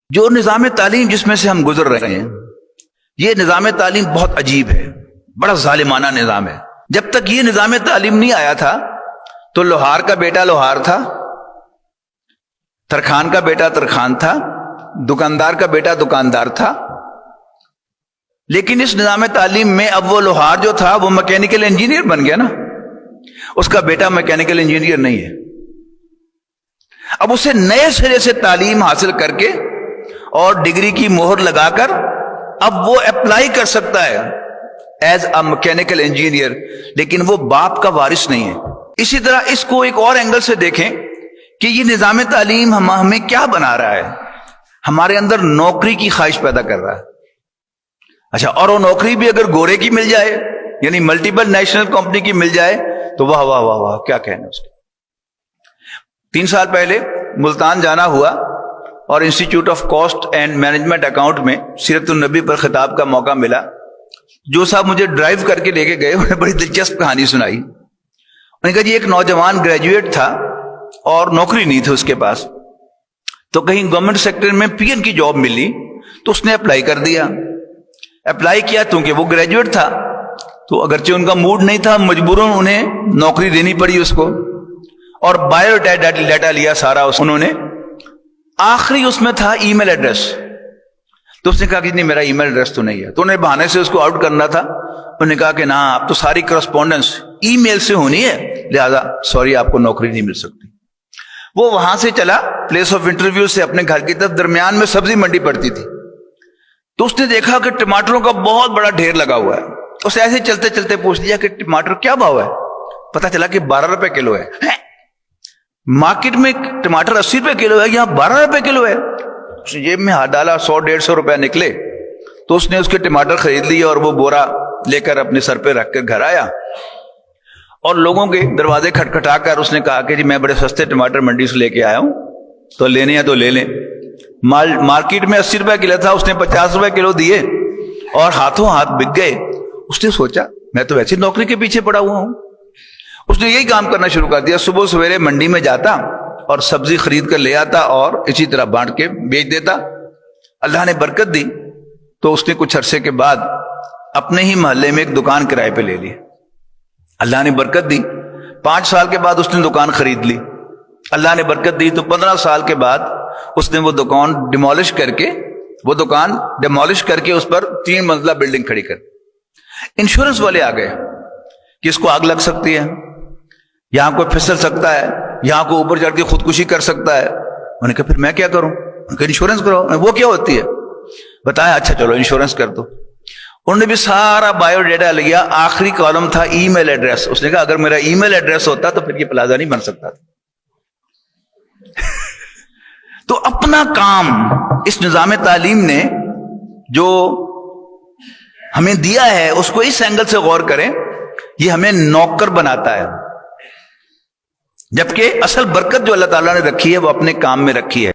جو نظام تعلیم جس میں سے ہم گزر رہے ہیں، یہ نظام تعلیم بہت عجیب ہے، بڑا ظالمانہ نظام ہے۔ جب تک یہ نظام تعلیم نہیں آیا تھا تو لوہار کا بیٹا لوہار تھا، ترخان کا بیٹا ترخان تھا، دکاندار کا بیٹا دکاندار تھا۔ لیکن اس نظام تعلیم میں اب وہ لوہار جو تھا وہ میکینیکل انجینئر بن گیا نا، اس کا بیٹا میکینیکل انجینئر نہیں ہے۔ اب اسے نئے سرے سے تعلیم حاصل کر کے اور ڈگری کی مہر لگا کر اب وہ اپلائی کر سکتا ہے ایز اے میکینیکل انجینئر، لیکن وہ باپ کا وارث نہیں ہے۔ اسی طرح اس کو ایک اور اینگل سے دیکھیں کہ یہ نظام تعلیم ہمیں کیا بنا رہا ہے، ہمارے اندر نوکری کی خواہش پیدا کر رہا ہے۔ اچھا، اور وہ نوکری بھی اگر گورے کی مل جائے، یعنی ملٹیپل نیشنل کمپنی کی مل جائے تو واہ واہ واہ واہ، کیا کہنا اس کے۔ 3 سال پہلے ملتان جانا ہوا اور institute of cost and management account میں سیرت النبی پر خطاب کا موقع ملا۔ جو صاحب مجھے ڈرائیو کر کے لے کے گئے انہوں نے بڑی دلچسپ کہانی سنائی۔ انہوں نے کہا جی ایک نوجوان گریجویٹ تھا اور نوکری نہیں تھی اس کے پاس، تو کہیں گورنمنٹ سیکٹر میں پی این کی جاب ملی تو اس نے اپلائی کر دیا۔ اپلائی کیا کیونکہ وہ گریجویٹ تھا، تو اگرچہ ان کا موڈ نہیں تھا، مجبوراً انہیں نوکری دینی پڑی اس کو، اور بایو ڈیٹا لیا سارا انہوں نے۔ آخری اس میں تھا ای میل ایڈریس، تو اس نے کہا کہ نہیں میرا ای میل ایڈریس تو نہیں ہے، تو انہیں بہانے سے اس کو آؤٹ کرنا تھا۔ انہوں نے کہا کہ نا اب تو ساری کرسپونڈنس ای میل سے ہونی ہے، لہذا سوری آپ کو نوکری نہیں مل سکتی۔ وہ وہاں سے چلا پلیس آف انٹرویو سے اپنے گھر کی طرف، درمیان میں سبزی منڈی پڑتی تھی، تو اس نے دیکھا کہ ٹماٹروں کا بہت بڑا ڈھیر لگا ہوا ہے۔ اسے ایسے چلتے چلتے پوچھ لیا کہ ٹماٹر کیا بھاؤ ہے؟ پتا چلا کہ 12 روپے کلو ہے۔ مارکیٹ میں ٹماٹر 80 روپے کلو ہے، یہاں 12 روپے کلو ہے۔ اس نے جیب میں ہاتھ ڈالا، 100-150 روپے نکلے، تو اس نے اس کے ٹماٹر خرید لیے اور وہ بورا لے کر اپنے سر پہ رکھ کر گھر آیا، اور لوگوں کے دروازے کھٹکھٹا کر اس نے کہا کہ جی میں بڑے سستے ٹماٹر منڈی سے لے کے آیا ہوں، تو لینے ہیں تو لے لیں۔ مارکیٹ میں 80 روپے کلو تھا، اس نے 50 روپے کلو دیے اور ہاتھوں ہاتھ بک گئے۔ اس نے سوچا میں تو ویسے نوکری کے پیچھے پڑا ہوا ہوں۔ اس نے یہی کام کرنا شروع کر دیا، صبح سویرے منڈی میں جاتا اور سبزی خرید کر لے آتا اور اسی طرح بانٹ کے بیچ دیتا۔ اللہ نے برکت دی تو اس نے کچھ عرصے کے بعد اپنے ہی محلے میں ایک دکان کرائے پہ لے لی۔ اللہ نے برکت دی، 5 سال کے بعد اس نے دکان خرید لی۔ اللہ نے برکت دی تو 15 سال کے بعد اس نے وہ دکان ڈیمولش کر کے اس پر 3 منزلہ بلڈنگ کھڑی کر۔ انشورنس والے آ گئے کہ اس کو آگ لگ سکتی ہے، یہاں کوئی پھسل سکتا ہے، یہاں کو اوپر چڑھ کے خودکشی کر سکتا ہے۔ انہوں نے کہا پھر میں کیا کروں؟ انہوں نے کہا انشورنس کرو۔ وہ کیا ہوتی ہے بتایا؟ اچھا چلو انشورنس کر دو۔ انہوں نے بھی سارا بایو ڈیٹا لیا، آخری کالم تھا ای میل ایڈریس۔ اس نے کہا اگر میرا ای میل ایڈریس ہوتا تو پھر یہ پلازا نہیں بن سکتا تھا۔ تو اپنا کام اس نظام تعلیم نے جو ہمیں دیا ہے اس کو اس اینگل سے غور کریں، یہ ہمیں نوکر بناتا ہے، جبکہ اصل برکت جو اللہ تعالیٰ نے رکھی ہے وہ اپنے کام میں رکھی ہے۔